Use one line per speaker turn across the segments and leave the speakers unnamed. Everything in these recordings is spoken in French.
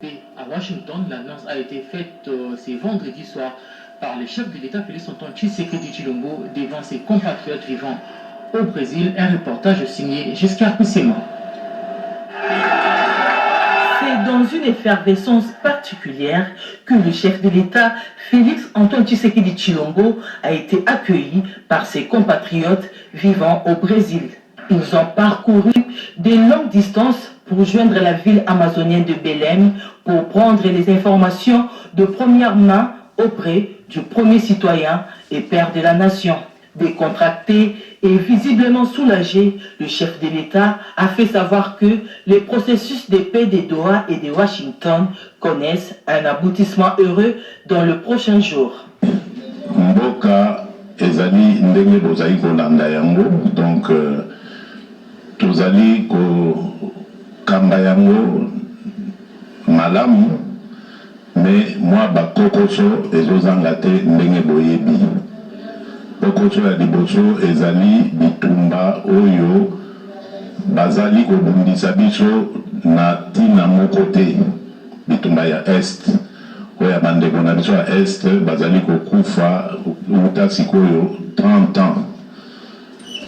À Washington, l'annonce a été faite ce vendredi soir par le chef de l'État Félix Antoine Tshisekedi Tshilombo devant ses compatriotes vivant au Brésil. Un reportage signé Giscard Poussema.
C'est dans une effervescence particulière que le chef de l'État Félix Antoine Tshisekedi Tshilombo a été accueilli par ses compatriotes vivant au Brésil. Ils ont parcouru des longues distances pour joindre la ville amazonienne de Belém pour prendre les informations de première main auprès du premier citoyen et père de la nation. Décontracté et visiblement soulagé, le chef de l'État a fait savoir que les processus de paix de Doha et de Washington connaissent un aboutissement heureux dans le prochain jour.
Mboka ezali ndenge bozali kolanda yango, donc tozali kokamba yango malamu, mais moi bakokoso ezozanga te ndenge boyebi. Bokoso ya liboso ezali bitumba oyo bazali kobundisa biso na tina moko te, bitumba ya est oyo bandeko na biso ya est bazali kokufa uta sikoyo 30 ans.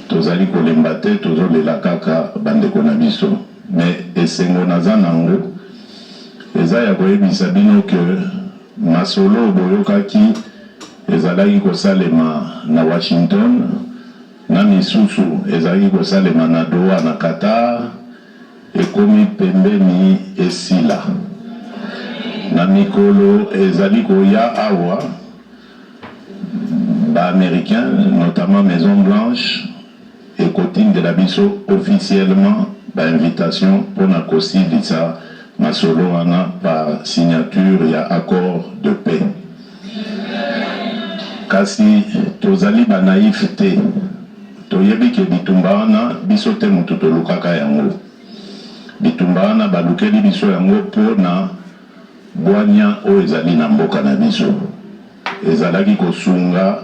Tozali kolemba te, tozolela kaka bandeko na biso, mais esengo naza nango eza ya koyebisa bino ke masolo boyokaki ezalaki kosalema na Washington, na misusu ezalaki kosalema na Doha na Qatar, ekomi pembeni esila. Na mikolo ezali koya awa ba américain, notamment Maison Blanche, et Cotine de la biso officiellement ba invitation pour na kosilisa masolo wana par signature ya accord de paix. Kasi tozali ba naïf te, toyebi ke bitumba wana biso te mutu tolukaka yango. Bitumba wana balukeli biso yango po na bwanya oyo ezali na mboka na biso. Ezalaki kosunga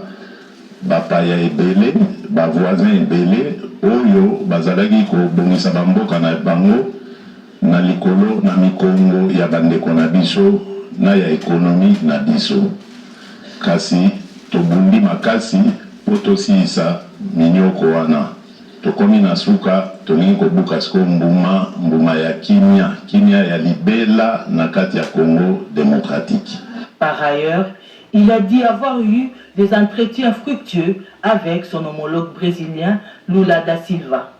bapaya ebele, bavoisin ebele oyo bazalaki kobongisa bamboka na bango na likolo na mikongo ya bandeko na biso na ya ekonomi na biso. Kasi tobundi makasi po tosilisa minyoko wana. Tokomi na suka tolingi kobuka siko mbuma ya kimia ya libela na kati ya Congo démocratique.
Par ailleurs, il a dit avoir eu des entretiens fructueux avec son homologue brésilien Lula da Silva.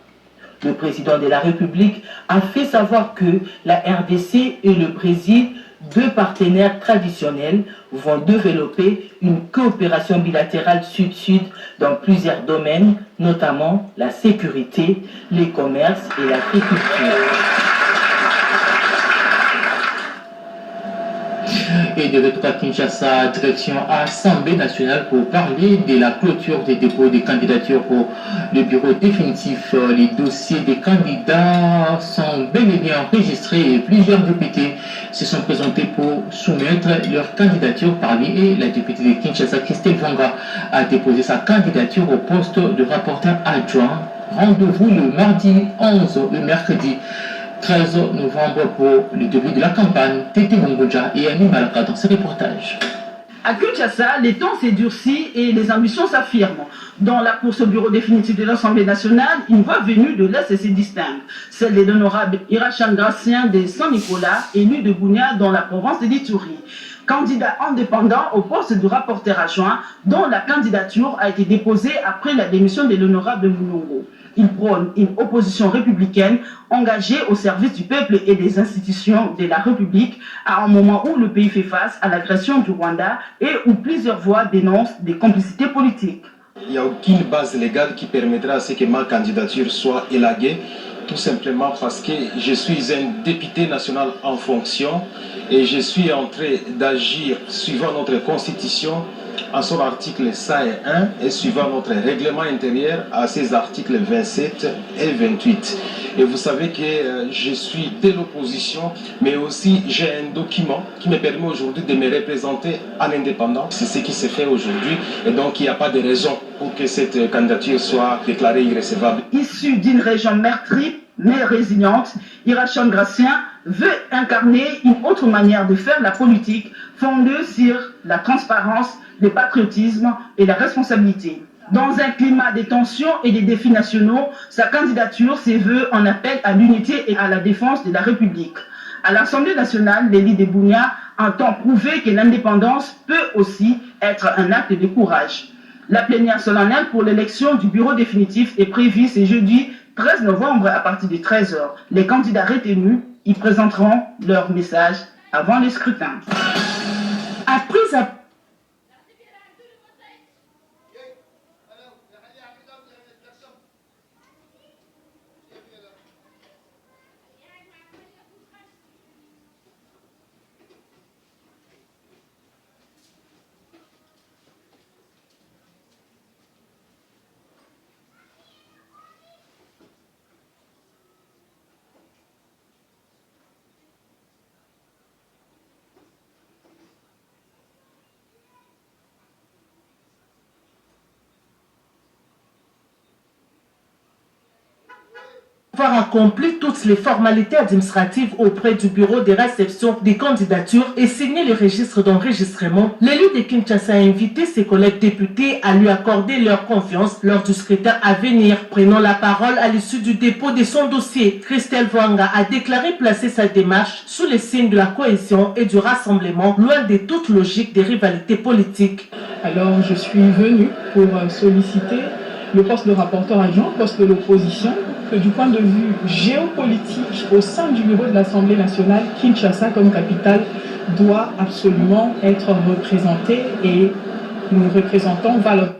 Le président de la République a fait savoir que la RDC et le Brésil, deux partenaires traditionnels, vont développer une coopération bilatérale sud-sud dans plusieurs domaines, notamment la sécurité, les commerces et l'agriculture.
Et de retour à Kinshasa, direction Assemblée nationale pour parler de la clôture des dépôts des candidatures pour le bureau définitif. Les dossiers des candidats sont bel et bien enregistrés et plusieurs députés se sont présentés pour soumettre leur candidature. Parmi eux, la députée de Kinshasa, Christelle Vanga, a déposé sa candidature au poste de rapporteur adjoint. Rendez-vous le mardi 11, le mercredi 13 novembre pour le début de la campagne. Tété Mongoja et Annie Malaka dans ce reportage.
À Kinshasa, les temps s'est durci et les ambitions s'affirment. Dans la course au bureau définitif de l'Assemblée nationale, une voix venue de l'Est se distingue. Celle de l'honorable Irachan Gracien de Saint-Nicolas, élu de Gounia dans la province de l'Ituri. Candidat indépendant au poste de rapporteur adjoint, dont la candidature a été déposée après la démission de l'honorable Moulongo. Il prône une opposition républicaine engagée au service du peuple et des institutions de la République à un moment où le pays fait face à l'agression du Rwanda et où plusieurs voix dénoncent des complicités politiques.
Il n'y a aucune base légale qui permettra à ce que ma candidature soit élaguée, tout simplement parce que je suis un député national en fonction et je suis en train d'agir suivant notre constitution en son article 101 et suivant notre règlement intérieur à ses articles 27 et 28. Et vous savez que je suis de l'opposition, mais aussi j'ai un document qui me permet aujourd'hui de me représenter en indépendant. C'est ce qui se fait aujourd'hui et donc il n'y a pas de raison pour que cette candidature soit déclarée irrecevable.
Issu d'une région meurtrie mais résiliente, Irachan Gracien veut incarner une autre manière de faire la politique fondée sur la transparence, le patriotisme et la responsabilité. Dans un climat de tensions et de défis nationaux, sa candidature se veut en appel à l'unité et à la défense de la République. À l'Assemblée nationale, l'élie de Bunia entend prouver que l'indépendance peut aussi être un acte de courage. La plénière solennelle pour l'élection du bureau définitif est prévue ce jeudi 13 novembre à partir de 13h. Les candidats retenus y présenteront leur message avant le scrutin.
Avoir accompli toutes les formalités administratives auprès du bureau de réception des candidatures et signé le registre d'enregistrement, l'élu de Kinshasa a invité ses collègues députés à lui accorder leur confiance lors du scrutin à venir. Prenant la parole à l'issue du dépôt de son dossier, Christelle Vouanga a déclaré placer sa démarche sous les signes de la cohésion et du rassemblement, loin de toute logique des rivalités politiques.
Alors je suis venue pour solliciter le poste de rapporteur adjoint, poste de l'opposition, que du point de vue géopolitique, au sein du bureau de l'Assemblée nationale, Kinshasa comme capitale doit absolument être représentée et nous représentons valeur.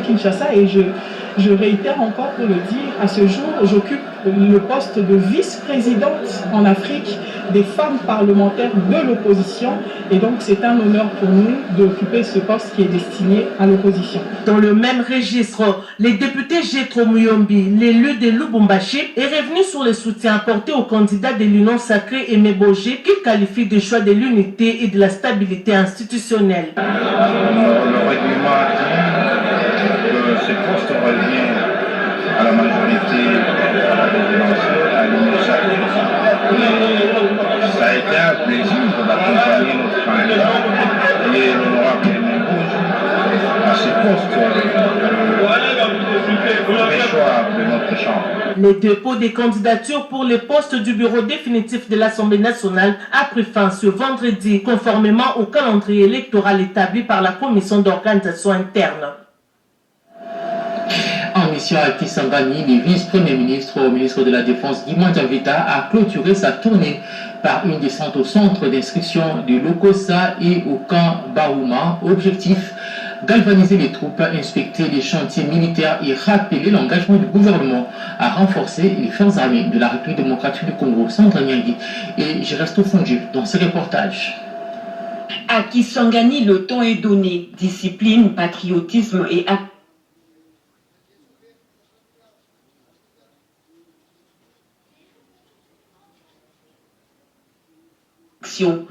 Kinshasa et je réitère encore pour le dire, à ce jour, j'occupe le poste de vice-présidente en Afrique des femmes parlementaires de l'opposition et donc c'est un honneur pour nous d'occuper ce poste qui est destiné à l'opposition.
Dans le même registre, le député Jetro Muyombi, l'élu de Lubumbashi, est revenu sur le soutien apporté au candidat de l'Union sacrée Aimé Boger qu'il qualifie de choix de l'unité et de la stabilité institutionnelle.
Le règlement dit que ce poste revient à la majorité présidentielle, à l'Union sacrée. Ça a été un plaisir d'accompagner notre candidat et l'honorable Aimé Boger à ce poste très choix de notre chambre.
Les dépôts des candidatures pour les postes du bureau définitif de l'Assemblée nationale a pris fin ce vendredi, conformément au calendrier électoral établi par la commission d'organisation interne.
En mission à Kisangani, le vice-premier ministre au ministre de la Défense, Guy Mandiavita, a clôturé sa tournée par une descente au centre d'instruction de Lokossa et au camp Baouma. Objectif, galvaniser les troupes, inspecter les chantiers militaires et rappeler l'engagement du gouvernement à renforcer les forces armées de la République démocratique du Congo. Sandra Nyangui et Geresto Fondu dans ce reportage.
À Kisangani, le temps est donné. Discipline, patriotisme et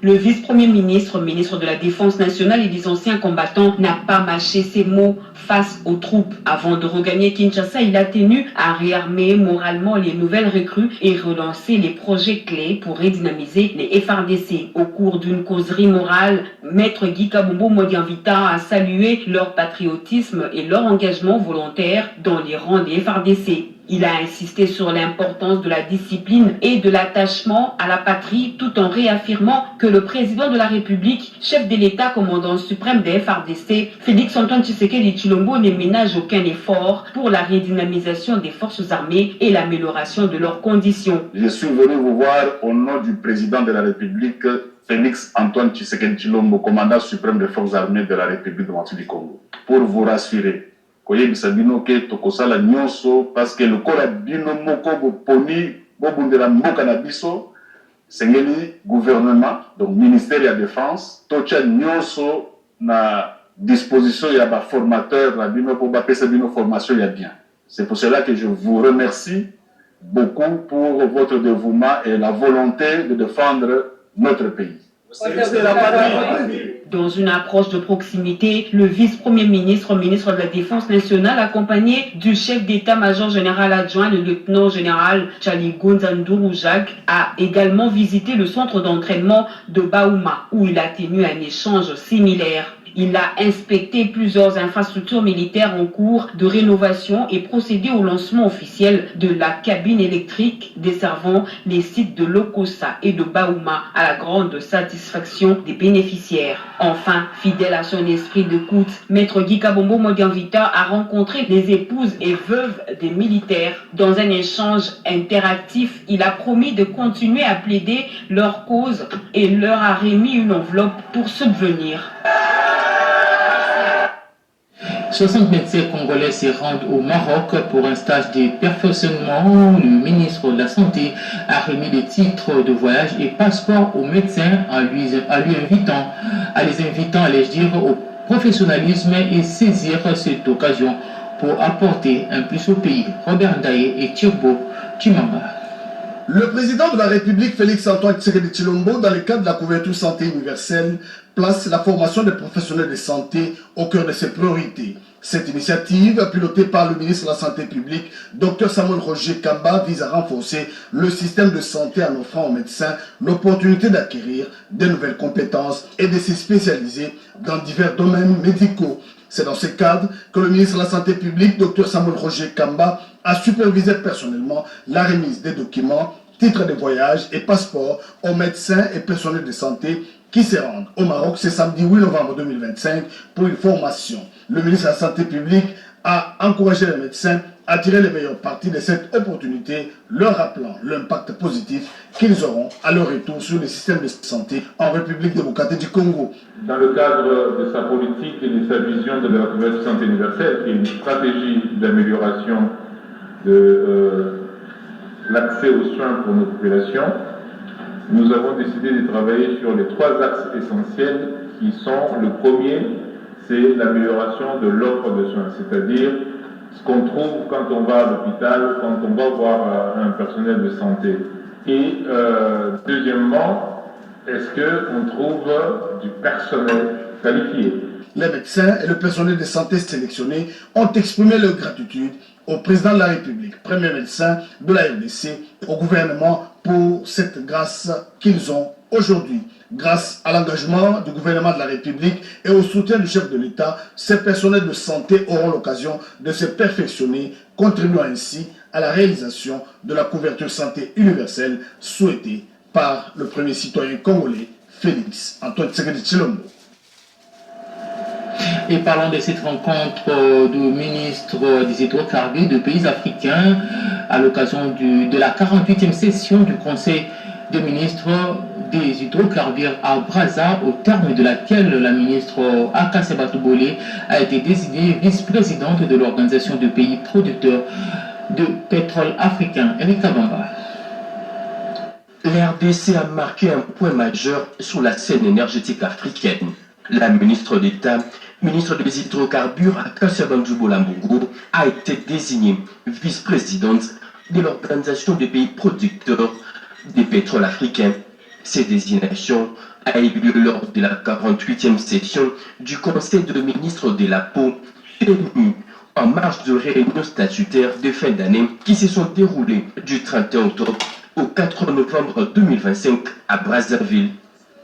le vice-premier ministre, ministre de la Défense nationale et des anciens combattants n'a pas mâché ses mots face aux troupes. Avant de regagner Kinshasa, il a tenu à réarmer moralement les nouvelles recrues et relancer les projets clés pour redynamiser les FRDC. Au cours d'une causerie morale, Maître Guy Kabombo Mandiavita a salué leur patriotisme et leur engagement volontaire dans les rangs des FRDC. Il a insisté sur l'importance de la discipline et de l'attachement à la patrie tout en réaffirmant que le président de la République, chef de l'État, commandant suprême des FRDC, Félix-Antoine Tshisekedi Tshilombo ne ménage aucun effort pour la redynamisation des forces armées et l'amélioration de leurs conditions.
Je suis venu vous voir au nom du président de la République, Félix-Antoine Tshisekedi Tshilombo, commandant suprême des forces armées de la République démocratique du Congo, pour vous rassurer. Koyebisa bino ke tokosala nyonso parce que le kola bino moko boponi bobundela mboka na biso sengeli gouvernement donc ministère de la défense tocha nyonso na disposition ya ba formateur na bino pour ba pesa bino formation ya bien. C'est pour cela que je vous remercie
beaucoup pour votre dévouement et la volonté de défendre notre pays.
Dans une approche de proximité, le vice-premier ministre, ministre de la Défense nationale, accompagné du chef d'état-major général adjoint, le lieutenant-général Chaligonza Nduru Jacques, a également visité le centre d'entraînement de Baouma, où il a tenu un échange similaire. Il a inspecté plusieurs infrastructures militaires en cours de rénovation et procédé au lancement officiel de la cabine électrique desservant les sites de Lokossa et de Baouma à la grande satisfaction des bénéficiaires. Enfin, fidèle à son esprit d'écoute, Maître Guy Kabombo Modianvita a rencontré les épouses et veuves des militaires. Dans un échange interactif, il a promis de continuer à plaider leur cause et leur a remis une enveloppe pour subvenir.
60 médecins congolais se rendent au Maroc pour un stage de perfectionnement. Le ministre de la Santé a remis des titres de voyage et passeport aux médecins en les invitant, allais-je dire, au professionnalisme et saisir cette occasion pour apporter un plus au pays. Robert Ndaye et Turbo Chimamba.
Le président de la République, Félix-Antoine Tshisekedi Tshilombo, dans le cadre de la couverture santé universelle, place la formation des professionnels de santé au cœur de ses priorités. Cette initiative, pilotée par le ministre de la Santé publique, Dr Samuel Roger Kamba, vise à renforcer le système de santé en offrant aux médecins l'opportunité d'acquérir de nouvelles compétences et de se spécialiser dans divers domaines médicaux. C'est dans ce cadre que le ministre de la Santé publique, Dr Samuel Roger Kamba, a supervisé personnellement la remise des documents, titres de voyage et passeports aux médecins et personnels de santé qui se rendent au Maroc ce samedi 8 novembre 2025 pour une formation. Le ministre de la Santé publique a encouragé les médecins à tirer les meilleures parties de cette opportunité, leur rappelant l'impact positif qu'ils auront à leur retour sur le système de santé en République démocratique du Congo.
Dans le cadre de sa politique et de sa vision de la couverture santé universelle, qui est une stratégie d'amélioration de l'accès aux soins pour nos populations, nous avons décidé de travailler sur les 3 axes essentiels qui sont: le premier, c'est l'amélioration de l'offre de soins, c'est-à-dire ce qu'on trouve quand on va à l'hôpital, quand on va voir un personnel de santé. Et deuxièmement, est-ce qu'on trouve du personnel qualifié?
Les médecins et le personnel de santé sélectionnés ont exprimé leur gratitude au président de la République, premier médecin de la RDC, au gouvernement pour cette grâce qu'ils ont aujourd'hui. Grâce à l'engagement du gouvernement de la République et au soutien du chef de l'État, ces personnels de santé auront l'occasion de se perfectionner, contribuant ainsi à la réalisation de la couverture santé universelle souhaitée par le premier citoyen congolais, Félix-Antoine Tshisekedi Tshilombo.
Et parlons de cette rencontre du ministre des hydrocarbures de pays africains à l'occasion de la 48e session du Conseil des ministres des hydrocarbures à Brazza, au terme de laquelle la ministre Akasia Batoubolé a été désignée vice-présidente de l'Organisation de pays producteurs de pétrole africain. Eric Kabamba.
L'RDC a marqué un point majeur sur la scène énergétique africaine. La ministre d'État, ministre des hydrocarbures, Akasia Batoubolé, a été désignée vice-présidente de l'Organisation des pays producteurs des pétroles africains. Cette désignation a eu lieu lors de la 48e session du Conseil de ministres de la peau, tenue en marge de réunions statutaires de fin d'année qui se sont déroulées du 31 octobre au 4 novembre 2025 à Brazzaville.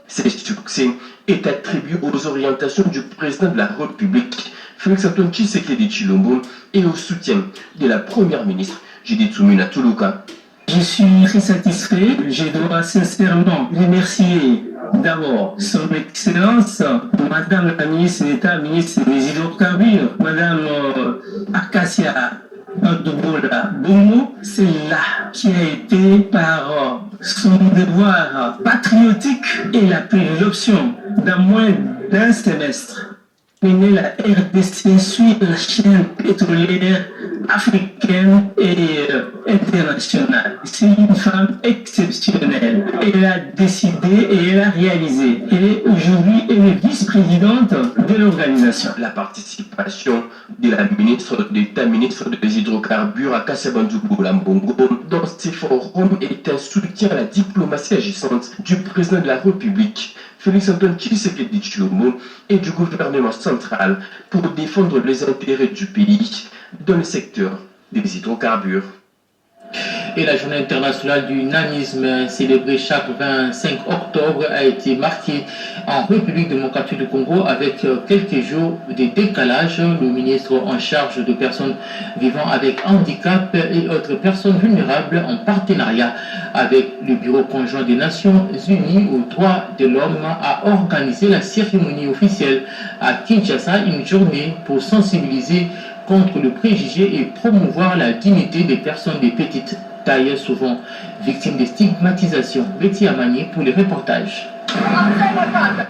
Ce succès est attribué aux orientations du président de la République, Félix-Antoine Tshisekedi Tshilombo, et au soutien de la première ministre, Judith Suminwa Tuluka.
Je suis très satisfait. Je dois sincèrement remercier d'abord son Excellence, Madame la ministre d'État, ministre des hydrocarbures, Madame Akasia Batoubolé. C'est là qui a été par son devoir patriotique et la pris l'option dans moins d'un semestre. La RDC suit la chaîne pétrolière africaine et internationale. C'est une femme exceptionnelle. Elle a décidé et elle a réalisé. Aujourd'hui, elle est vice-présidente de l'organisation.
La participation de la ministre d'État, ministre des Hydrocarbures à Kassabandougou Lambongo dans ces forums est un soutien à la diplomatie agissante du président de la République, Félix Antoine Tshisekedi Tshilombo, et du gouvernement central pour défendre les intérêts du pays dans le secteur des hydrocarbures.
Et la journée internationale du nanisme célébrée chaque 25 octobre a été marquée en République démocratique du Congo avec quelques jours de décalage. Le ministre en charge de personnes vivant avec handicap et autres personnes vulnérables en partenariat avec le Bureau conjoint des Nations Unies aux droits de l'homme a organisé la cérémonie officielle à Kinshasa, une journée pour sensibiliser contre le préjugé et promouvoir la dignité des personnes de petite taille, souvent victimes de stigmatisation. Betty Amani pour les reportages.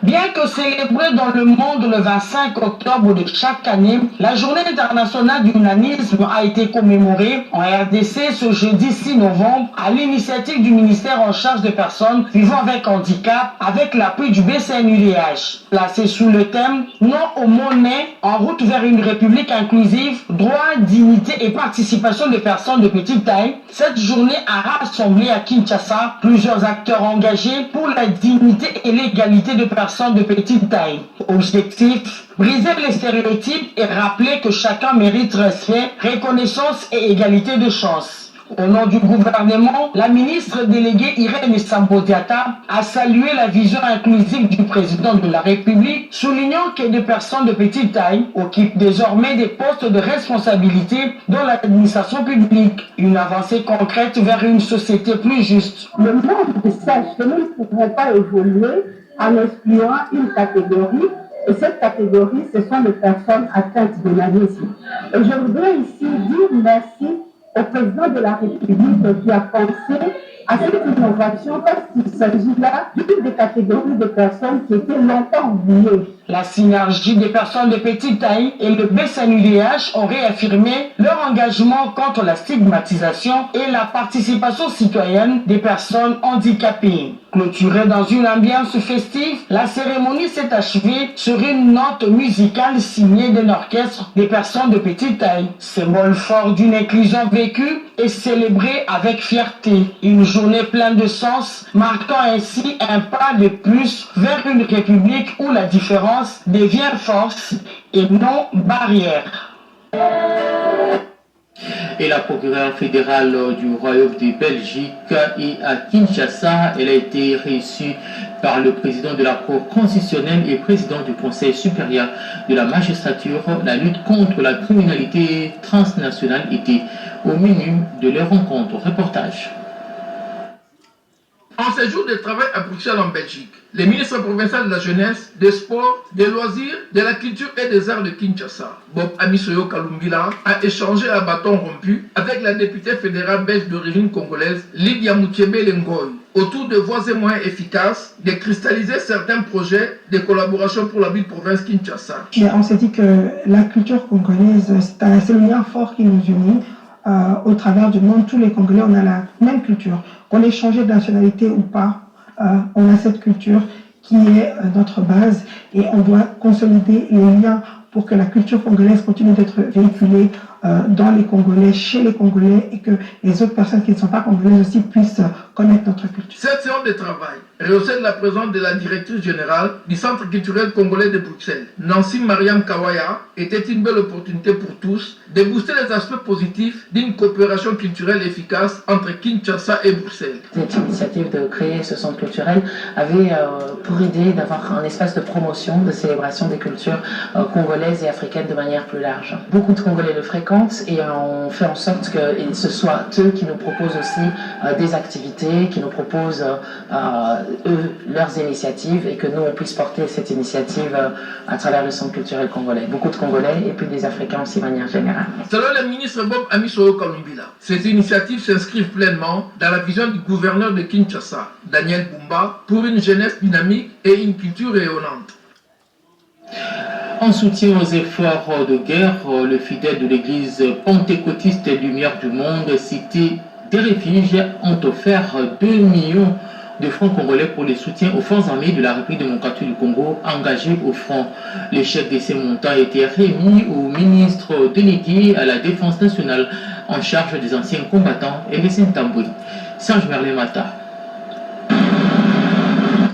Bien que célébrée dans le monde le 25 octobre de chaque année, la journée internationale du nanisme a été commémorée en RDC ce jeudi 6 novembre à l'initiative du ministère en charge des personnes vivant avec handicap avec l'appui du BCNUDH. Placée sous le thème « Non aux monnaies, en route vers une république inclusive, droit, dignité et participation des personnes de petite taille », cette journée a rassemblé à Kinshasa plusieurs acteurs engagés pour la dignité et l'égalité de personnes de petite taille. Objectif, briser les stéréotypes et rappeler que chacun mérite respect, reconnaissance et égalité de chance. Au nom du gouvernement, la ministre déléguée Irène Sambodiata a salué la vision inclusive du président de la République, soulignant que des personnes de petite taille occupent désormais des postes de responsabilité dans l'administration publique. Une avancée concrète vers une société plus juste.
Le monde de sages ne pourront pas évoluer en excluant une catégorie. Et cette catégorie, ce sont les personnes atteintes de nanisme. Et je voudrais ici dire merci au président de la République qui a pensé à cette innovation parce qu'il s'agit là d'une des catégories de personnes qui étaient longtemps oubliées.
La synergie des personnes de petite taille et le BCNUDH ont réaffirmé leur engagement contre la stigmatisation et la participation citoyenne des personnes handicapées. Clôturée dans une ambiance festive, la cérémonie s'est achevée sur une note musicale signée d'un orchestre des personnes de petite taille. Symbole fort d'une inclusion vécue et célébrée avec fierté. Une journée pleine de sens, marquant ainsi un pas de plus vers une république où la différence devient force et non barrière.
Et la procureure fédérale du Royaume de Belgique est à Kinshasa. Elle a été reçue par le président de la Cour constitutionnelle et président du Conseil supérieur de la magistrature. La lutte contre la criminalité transnationale était au menu de leur rencontre. Reportage.
En séjour de travail à Bruxelles en Belgique, le ministre provincial de la Jeunesse, des Sports, des Loisirs, de la Culture et des Arts de Kinshasa, Bob Amisoyo Kalumbila, a échangé à bâton rompu avec la députée fédérale belge d'origine congolaise, Lydia Moutiébé Lengoy, autour de voies et moyens efficaces de cristalliser certains projets de collaboration pour la ville-province Kinshasa.
On s'est dit que la culture congolaise, c'est le lien fort qui nous unit. Au travers du monde, tous les Congolais, on a la même culture. Qu'on ait changé de nationalité ou pas, on a cette culture qui est notre base et on doit consolider les liens pour que la culture congolaise continue d'être véhiculée dans les Congolais, chez les Congolais et que les autres personnes qui ne sont pas congolaises aussi puissent connaître notre culture.
Cette séance de travail, rehaussée de la présence de la directrice générale du Centre culturel congolais de Bruxelles, Nancy Mariam Kawaya, était une belle opportunité pour tous de booster les aspects positifs d'une coopération culturelle efficace entre Kinshasa et Bruxelles.
Cette initiative de créer ce centre culturel avait pour idée d'avoir un espace de promotion, de célébration des cultures congolaises et africaines de manière plus large. Beaucoup de Congolais le fréquentent et on fait en sorte que ce soit eux qui nous proposent aussi des activités, qui nous proposent eux leurs initiatives et que nous on puisse porter cette initiative à travers le centre culturel congolais. Beaucoup de Congolais et puis des Africains aussi de manière générale.
Selon le ministre Bob Amisoyo Kalumbila, ces initiatives s'inscrivent pleinement dans la vision du gouverneur de Kinshasa, Daniel Bumba, pour une jeunesse dynamique et une culture rayonnante.
En soutien aux efforts de guerre, le fidèle de l'église pentecôtiste Lumière du Monde, cité des réfuges, ont offert 2 millions de francs congolais pour le soutien aux forces armées de la République démocratique du Congo engagées au front. Les chèques de ces montants étaient remis au ministre délégué à la Défense nationale en charge des anciens combattants et les Saint-Tamboui. Serge Merlet-Mata.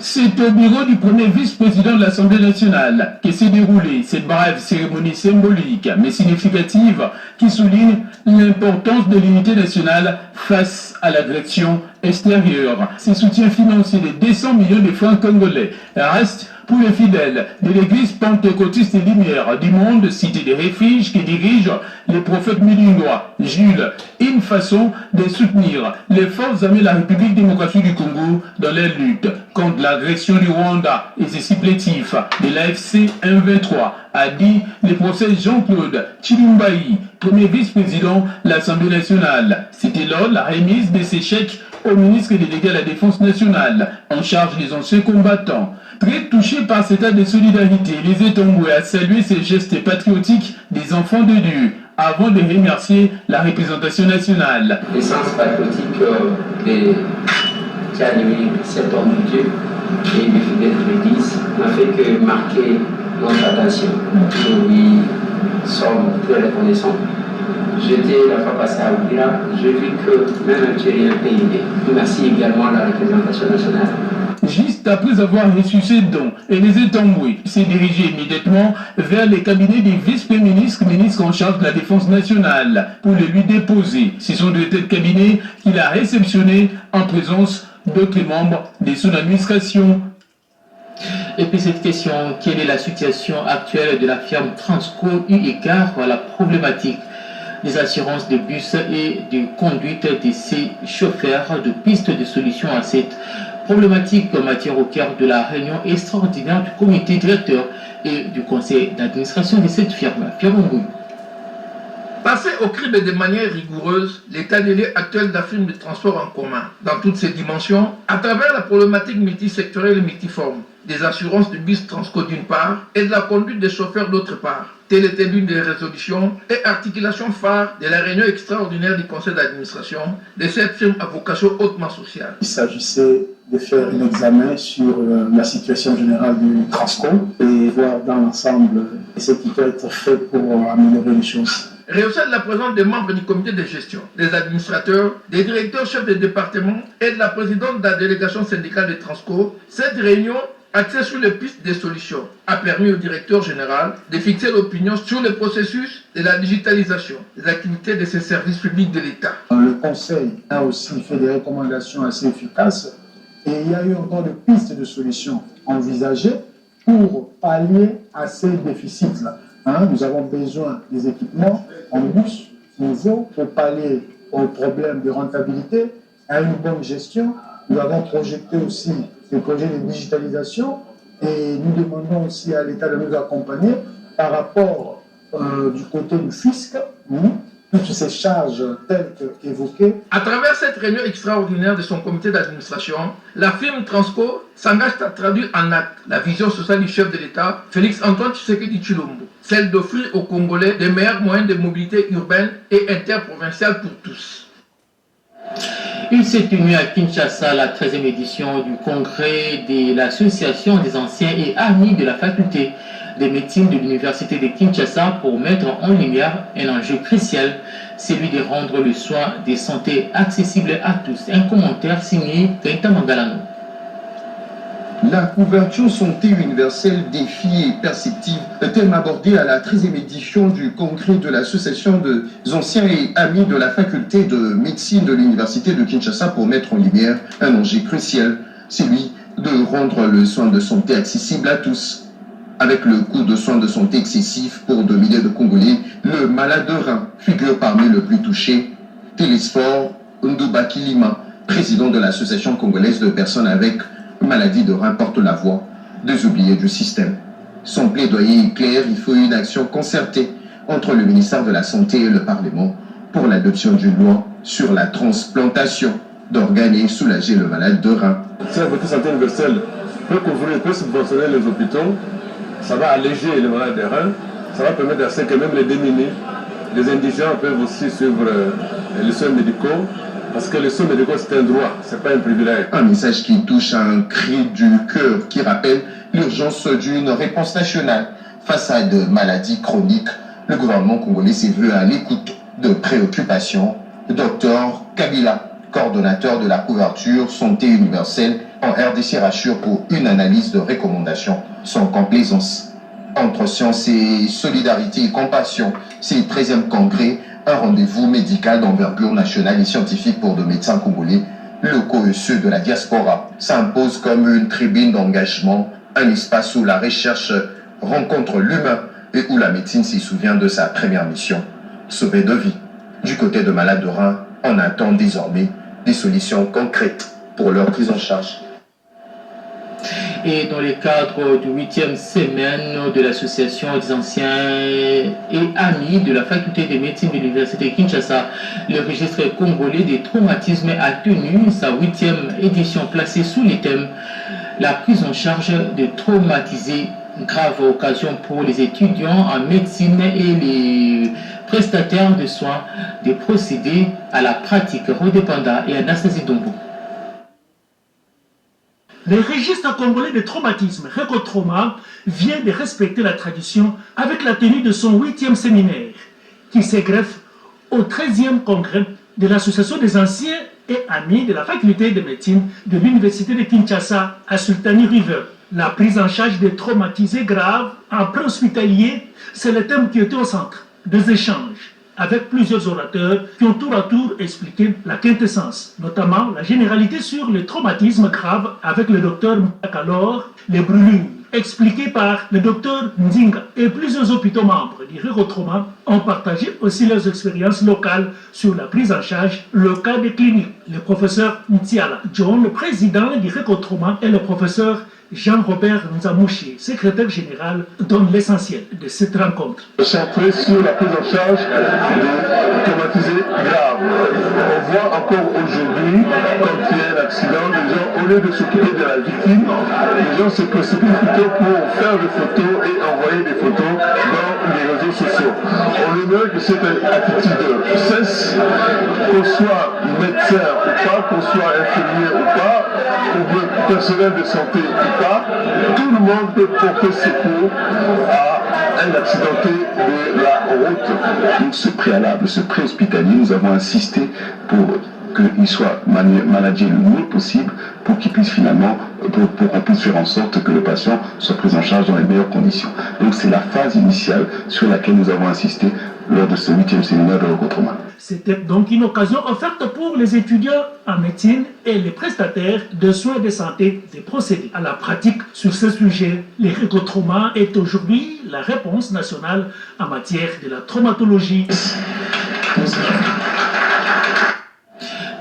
C'est au bureau du premier vice-président de l'Assemblée nationale que s'est déroulée cette brève cérémonie symbolique mais significative qui souligne l'importance de l'unité nationale face à l'agression extérieure. Ces soutiens financiers de 200 millions de francs congolais restent pour les fidèles de l'église pentecôtiste Lumière du Monde, cité des refuges, qui dirige le prophète mulindroit Jules, une façon de soutenir les forces armées de la République démocratique du Congo dans leur lutte contre l'agression du Rwanda et ses supplétifs de l'AFC M23, a dit le professeur Jean-Claude Chilumbaï, premier vice-président de l'Assemblée nationale. C'était lors de la remise de ces chèques au ministre délégué à la Défense nationale en charge des anciens combattants. Très touché par cet acte de solidarité, les Etongoué a salué ces gestes patriotiques des enfants de Dieu avant de remercier la représentation nationale.
L'essence patriotique qui a animé cet homme de Dieu et des fidèles de l'Église n'a fait que marquer notre attention. Nous lui sommes très reconnaissants. J'étais la fois passée à Oubira, j'ai vu que même un Tchérien est aidé. Merci également à la représentation nationale.
Juste après avoir reçu ces dons, Élisée Tamboué s'est dirigé immédiatement vers les cabinets des vice-premiers ministres en charge de la défense nationale pour les lui déposer. Ce sont de tels cabinets qu'il a réceptionnés en présence d'autres membres de son administration.
Et puis cette question, quelle est la situation actuelle de la firme Transco eu égard à la problématique des assurances de bus et de conduite de ses chauffeurs, de pistes de solutions à cette problématique matière au cœur de la réunion extraordinaire du comité directeur et du conseil d'administration de cette firme. Pierre Mbouy.
Passer au crible de manière rigoureuse l'état des lieux actuel de la firme de transport en commun dans toutes ses dimensions à travers la problématique multisectorielle et multiforme des assurances de bus Transco d'une part et de la conduite des chauffeurs d'autre part. Telle était l'une des résolutions et articulations phares de la réunion extraordinaire du conseil d'administration de cette firme à vocation hautement sociale.
Il s'agissait de faire un examen sur la situation générale du Transco et voir dans l'ensemble ce qui peut être fait pour améliorer les choses.
Rehausser de la présence des membres du comité de gestion, des administrateurs, des directeurs chefs de département et de la présidente de la délégation syndicale de Transco, cette réunion axée sur les pistes des solutions a permis au directeur général de fixer l'opinion sur le processus de la digitalisation des activités de ces services publics de l'État.
Le Conseil a aussi fait des recommandations assez efficaces et il y a eu encore des pistes de solutions envisagées pour pallier à ces déficits-là. Nous avons besoin des équipements en bus nouveaux pour pallier aux problèmes de rentabilité, à une bonne gestion. Nous avons projeté aussi des projets de digitalisation et nous demandons aussi à l'État de nous accompagner par rapport du côté du fisc, toutes ces charges telles qu'évoquées.
À travers cette réunion extraordinaire de son comité d'administration, la firme Transco s'engage à traduire en acte la vision sociale du chef de l'État, Félix Antoine Tshisekedi Tshilombo, celle d'offrir aux Congolais des meilleurs moyens de mobilité urbaine et interprovinciale pour tous.
Il s'est tenu à Kinshasa la 13e édition du congrès de l'Association des anciens et amis de la faculté de médecine de l'Université de Kinshasa pour mettre en lumière un enjeu crucial, celui de rendre le soin de santé accessible à tous. Un commentaire signé Kenta Mangalano.
La couverture santé universelle, défis et perspectives, thème abordé à la 13e édition du congrès de l'Association des anciens et amis de la faculté de médecine de l'Université de Kinshasa pour mettre en lumière un enjeu crucial, celui de rendre le soin de santé accessible à tous. Avec le coût de soins de santé excessif pour de milliers de Congolais, le malade de rein figure parmi les plus touchés. Télésphore Ndubaki Lima, président de l'Association congolaise de personnes avec maladie de rein, porte la voix des oubliés du système. Son plaidoyer est clair, il faut une action concertée entre le ministère de la Santé et le Parlement pour l'adoption d'une loi sur la transplantation d'organes et soulager le malade de rein.
Si la santé universelle peut couvrir, peut subventionner les hôpitaux,
ça va alléger le malade des reins, ça va permettre à ce que même les démunis, les indigents peuvent aussi suivre les soins médicaux, parce que les soins médicaux c'est un droit, c'est pas un privilège.
Un message qui touche à un cri du cœur qui rappelle l'urgence d'une réponse nationale face à de maladies chroniques. Le gouvernement congolais s'est vu à l'écoute de préoccupations. Dr Kabila, coordonnateur de la couverture santé universelle en RDC, rassure pour une analyse de recommandations sans complaisance. Entre science et solidarité et compassion, c'est le 13e congrès, un rendez-vous médical d'envergure nationale et scientifique pour de médecins congolais, locaux et ceux de la diaspora, s'impose comme une tribune d'engagement, un espace où la recherche rencontre l'humain et où la médecine s'y souvient de sa première mission, sauver de vie. Du côté de malades de reins, on attend désormais des solutions concrètes pour leur prise en charge.
Et dans le cadre du 8e semaine de l'association des anciens et amis de la faculté de médecine de l'université Kinshasa, le registre congolais des traumatismes a tenu sa 8e édition placée sous les thèmes la prise en charge de traumatisés, grave occasion pour les étudiants en médecine et les prestataires de soins de procéder à la pratique redépendant et Anastasie Dombo.
Le registre congolais de traumatisme, RECOTRAUMA, vient de respecter la tradition avec la tenue de son 8e séminaire, qui se greffe au 13e congrès de l'Association des anciens et amis de la faculté de médecine de l'université de Kinshasa à Sultani River. La prise en charge des traumatisés graves en préhospitalier, c'est le thème qui était au centre des échanges avec plusieurs orateurs qui ont tour à tour expliqué la quintessence, notamment la généralité sur les traumatismes graves avec le docteur Mtakalor, les brûlures, expliquées par le docteur Ndinga et plusieurs hôpitaux membres du RECOTRAUMA ont partagé aussi leurs expériences locales sur la prise en charge locale des cliniques. Le professeur Ntiala John, le président du RECOTRAUMA, et le professeur Jean-Robert Nzamouchi, secrétaire général, donne l'essentiel de cette rencontre.
Centré sur la prise en charge des traumatisés graves. On voit encore aujourd'hui, quand il y a un accident, les gens, au lieu de s'occuper de la victime, les gens se précipitent plutôt pour faire des photos et envoyer des photos dans les réseaux sociaux. On aimerait que cette attitude cesse, qu'on soit médecin ou pas, qu'on soit infirmier ou pas, ou personnel de santé ou pas, tout le monde peut porter secours à un accidenté de la route.
Donc ce préalable, ce pré-hospitalier, nous avons insisté pour qu'il soit managé le mieux possible pour qu'il puisse finalement, pour qu'on puisse faire en sorte que le patient soit pris en charge dans les meilleures conditions. Donc c'est la phase initiale sur laquelle nous avons insisté lors de ce 8e séminaire de RECOTRAUMA.
C'était donc une occasion offerte pour les étudiants en médecine et les prestataires de soins de santé de procéder à la pratique sur ce sujet. Le RECOTRAUMA est aujourd'hui la réponse nationale en matière de la traumatologie.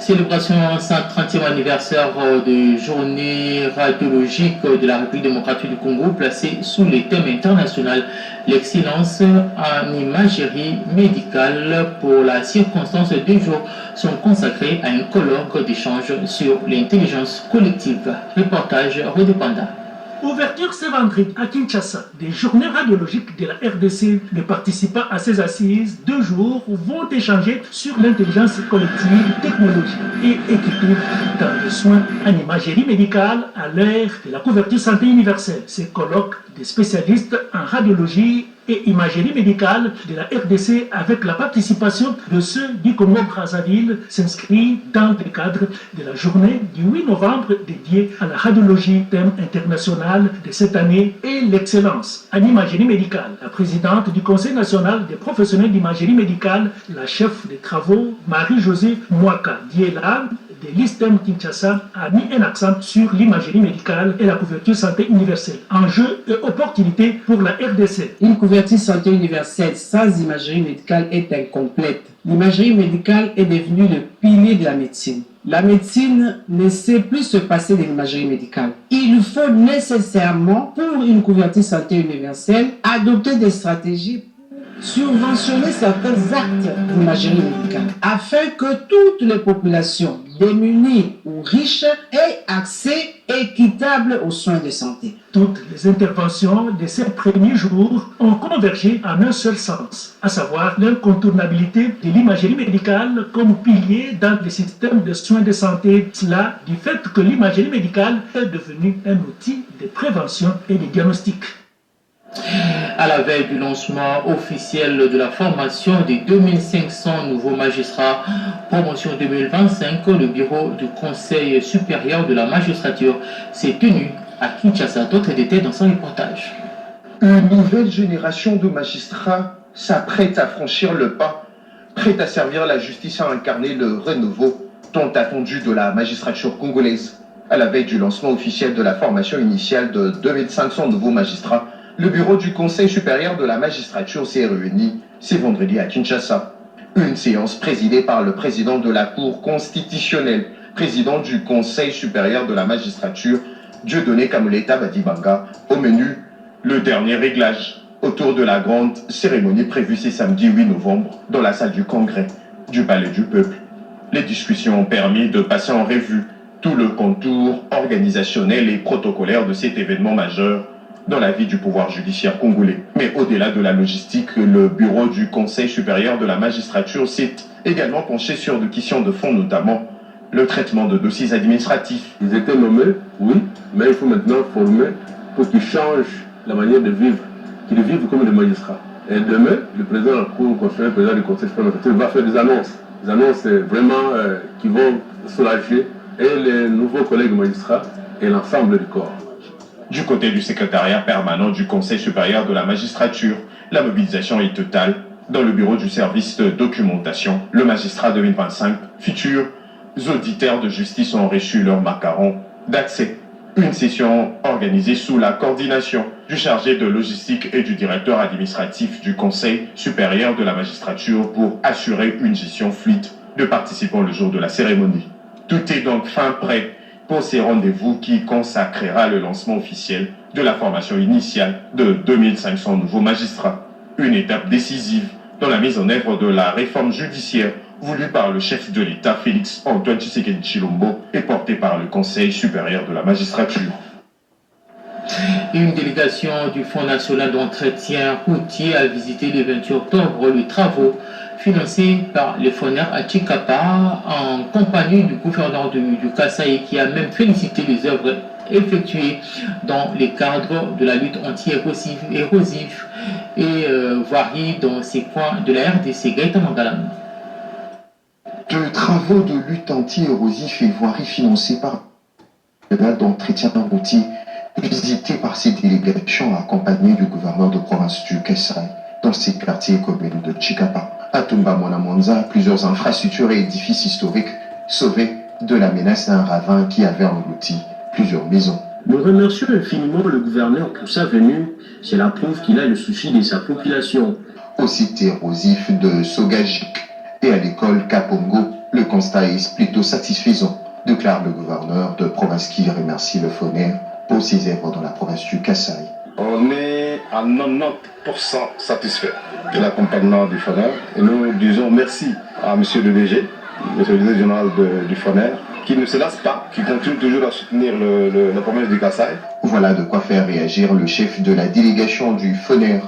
Célébration 130e anniversaire de journée radiologique de la République démocratique du Congo placée sous les thèmes internationaux, l'excellence en imagerie médicale. Pour la circonstance, 2 jours sont consacrés à un colloque d'échange sur l'intelligence collective. Reportage redépendant.
Ouverture ce vendredi à Kinshasa des journées radiologiques de la RDC. Les participants à ces assises, 2 jours, vont échanger sur l'intelligence collective, technologie et équité dans le soin en imagerie médicale à l'ère de la couverture santé universelle. Ces colloques des spécialistes en radiologie et imagerie médicale de la RDC avec la participation de ceux du Congo-Brazzaville s'inscrit dans le cadre de la journée du 8 novembre dédiée à la radiologie, thème international de cette année, et l'excellence en imagerie médicale. La présidente du Conseil national des professionnels d'imagerie médicale, la chef des travaux, Marie-Josée Mwaka Diela, de l'ISTEM Kinshasa, a mis un accent sur l'imagerie médicale et la couverture santé universelle. Enjeux et opportunités pour la RDC.
Une couverture santé universelle sans imagerie médicale est incomplète. L'imagerie médicale est devenue le pilier de la médecine. La médecine ne sait plus se passer de l'imagerie médicale. Il faut nécessairement, pour une couverture santé universelle, adopter des stratégies pour subventionner certains actes d'imagerie médicale afin que toutes les populations démunies ou riches aient accès équitable aux soins de santé.
Toutes les interventions de ces premiers jours ont convergé en un seul sens, à savoir l'incontournabilité de l'imagerie médicale comme pilier dans le système de soins de santé. Cela du fait que l'imagerie médicale est devenue un outil de prévention et de diagnostic.
À la veille du lancement officiel de la formation des 2500 nouveaux magistrats, promotion 2025, le bureau du Conseil supérieur de la magistrature s'est tenu à Kinshasa. D'autres détails dans son reportage.
Une nouvelle génération de magistrats s'apprête à franchir le pas, prête à servir la justice, à incarner le renouveau tant attendu de la magistrature congolaise. À la veille du lancement officiel de la formation initiale de 2500 nouveaux magistrats, le bureau du Conseil supérieur de la magistrature s'est réuni ce vendredi à Kinshasa. Une séance présidée par le président de la Cour constitutionnelle, président du Conseil supérieur de la magistrature, Dieudonné Kamoleta Badibanga. Au menu, le dernier réglage autour de la grande cérémonie prévue ce samedi 8 novembre dans la salle du Congrès du Palais du Peuple. Les discussions ont permis de passer en revue tout le contour organisationnel et protocolaire de cet événement majeur dans la vie du pouvoir judiciaire congolais. Mais au-delà de la logistique, le bureau du Conseil supérieur de la magistrature s'est également penché sur des questions de fond, notamment le traitement de dossiers administratifs.
Ils étaient nommés, oui, mais il faut maintenant former pour qu'ils changent la manière de vivre, qu'ils vivent comme des magistrats. Et demain, le président de la Cour constitutionnelle, le président du Conseil supérieur de la magistrature va faire des annonces vraiment qui vont soulager et les nouveaux collègues magistrats et l'ensemble du corps.
Du côté du secrétariat permanent du Conseil supérieur de la magistrature, la mobilisation est totale. Dans le bureau du service de documentation, le magistrat 2025, futurs auditeurs de justice ont reçu leur macaron d'accès. Une session organisée sous la coordination du chargé de logistique et du directeur administratif du Conseil supérieur de la magistrature pour assurer une gestion fluide de participants le jour de la cérémonie. Tout est donc fin prêt pour ces rendez-vous qui consacrera le lancement officiel de la formation initiale de 2500 nouveaux magistrats. Une étape décisive dans la mise en œuvre de la réforme judiciaire voulue par le chef de l'État Félix Antoine Tshisekedi Tshilombo et portée par le Conseil supérieur de la magistrature.
Une délégation du Fonds national d'entretien routier a visité le 28 octobre les travaux financés par les FONER à Tchikapa en compagnie du gouverneur du Kasaï, qui a même félicité les œuvres effectuées dans les cadres de la lutte anti-érosive et voirie dans ces coins de la RDC. Gaëtan Mangalam.
De travaux de lutte anti-érosif et voirie financés par d'entretien routier visités par ces délégations accompagnées du gouverneur de province du Kasaï dans ces quartiers communes de Tchikapa. À Tumba Monamonza, plusieurs infrastructures et édifices historiques sauvés de la menace d'un ravin qui avait englouti plusieurs maisons.
Nous remercions infiniment le gouverneur pour sa venue. Cela prouve qu'il a le souci de sa population.
Au site érosif de Sogajik et à l'école Kapongo, le constat est plutôt satisfaisant, déclare le gouverneur de province qui remercie le FONER pour ses œuvres dans la province du Kasaï.
On est à 90% satisfait de l'accompagnement du FONER et nous disons merci à M. le DG, le directeur général du FONER, qui ne se lasse pas, qui continue toujours à soutenir la province du Kasaï.
Voilà de quoi faire réagir le chef de la délégation du FONER,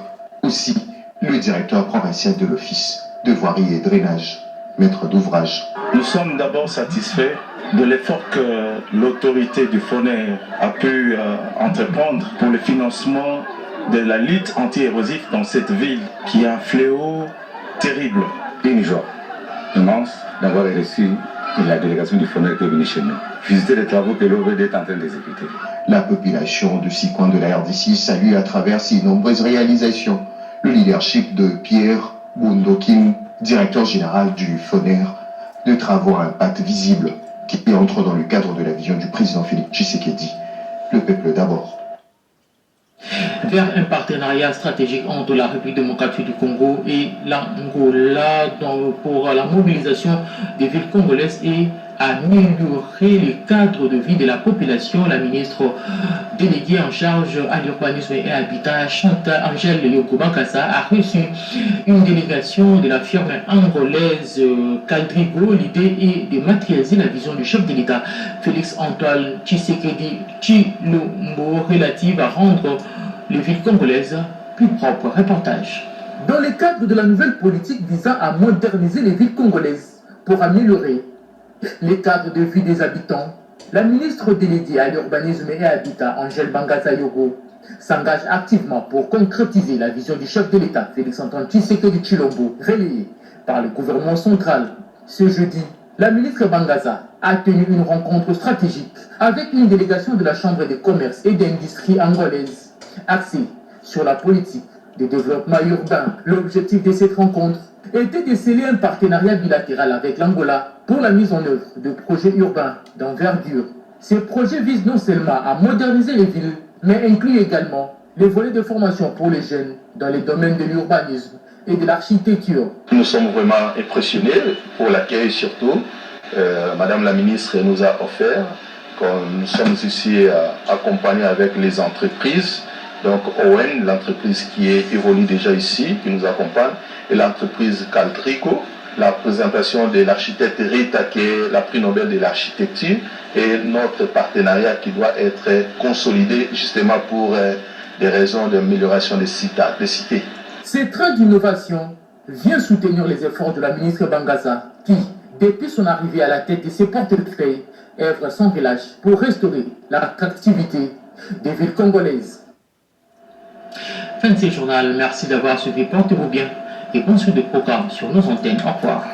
aussi le directeur provincial de l'office de voirie et drainage, maître d'ouvrage.
Nous sommes d'abord satisfaits de l'effort que l'autorité du FONER a pu entreprendre pour le financement de la lutte anti-érosive dans cette ville qui est un fléau terrible.
Une joie immense d'avoir reçu la délégation du FONER qui est venue chez nous, visiter les travaux que l'OVD est en train d'exécuter.
La population de ces coins de la RDC salue à travers ces nombreuses réalisations le leadership de Pierre Bundokin, directeur général du FONER, de travaux à impact visible qui entre dans le cadre de la vision du président Félix Tshisekedi, le peuple d'abord.
Vers un partenariat stratégique entre la République démocratique du Congo et l'Angola pour la mobilisation des villes congolaises et améliorer le cadre de vie de la population. La ministre déléguée en charge à l'urbanisme et à l'habitat, Chantal Angèle Yogobakasa, a reçu une délégation de la firme angolaise Cadrigo. L'idée est de matérialiser la vision du chef de l'État, Félix Antoine Tshisekedi Tshilombo, relative à rendre les villes congolaises plus propres. Reportage.
Dans le cadre de la nouvelle politique visant à moderniser les villes congolaises pour améliorer les cadres de vie des habitants, la ministre déléguée à l'urbanisme et à l'habitat, Angèle Bangaza Yogo, s'engage activement pour concrétiser la vision du chef de l'État, Félix Antoine Tshisekedi Tshilombo, relayée par le gouvernement central. Ce jeudi, la ministre Bangaza a tenu une rencontre stratégique avec une délégation de la Chambre de commerce et d'industrie angolaise, axée sur la politique de développement urbain. L'objectif de cette rencontre était de sceller un partenariat bilatéral avec l'Angola pour la mise en œuvre de projets urbains d'envergure. Ces projets visent non seulement à moderniser les villes, mais incluent également les volets de formation pour les jeunes dans les domaines de l'urbanisme et de l'architecture.
Nous sommes vraiment impressionnés pour l'accueil surtout. Madame la ministre nous a offert, nous sommes ici accompagnés avec les entreprises. Donc Owen, l'entreprise qui évolue déjà ici, qui nous accompagne, et l'entreprise Caldrico, la présentation de l'architecte Rita, qui est la prix Nobel de l'architecture, et notre partenariat qui doit être consolidé justement pour des raisons d'amélioration des cités.
Ce train d'innovation vient soutenir les efforts de la ministre Bangaza, qui, depuis son arrivée à la tête de ses portefeuilles, œuvre sans relâche pour restaurer l'attractivité des villes congolaises.
Fin de ce journal, merci d'avoir suivi, portez-vous bien et bonne suite de programme sur nos antennes. Au revoir.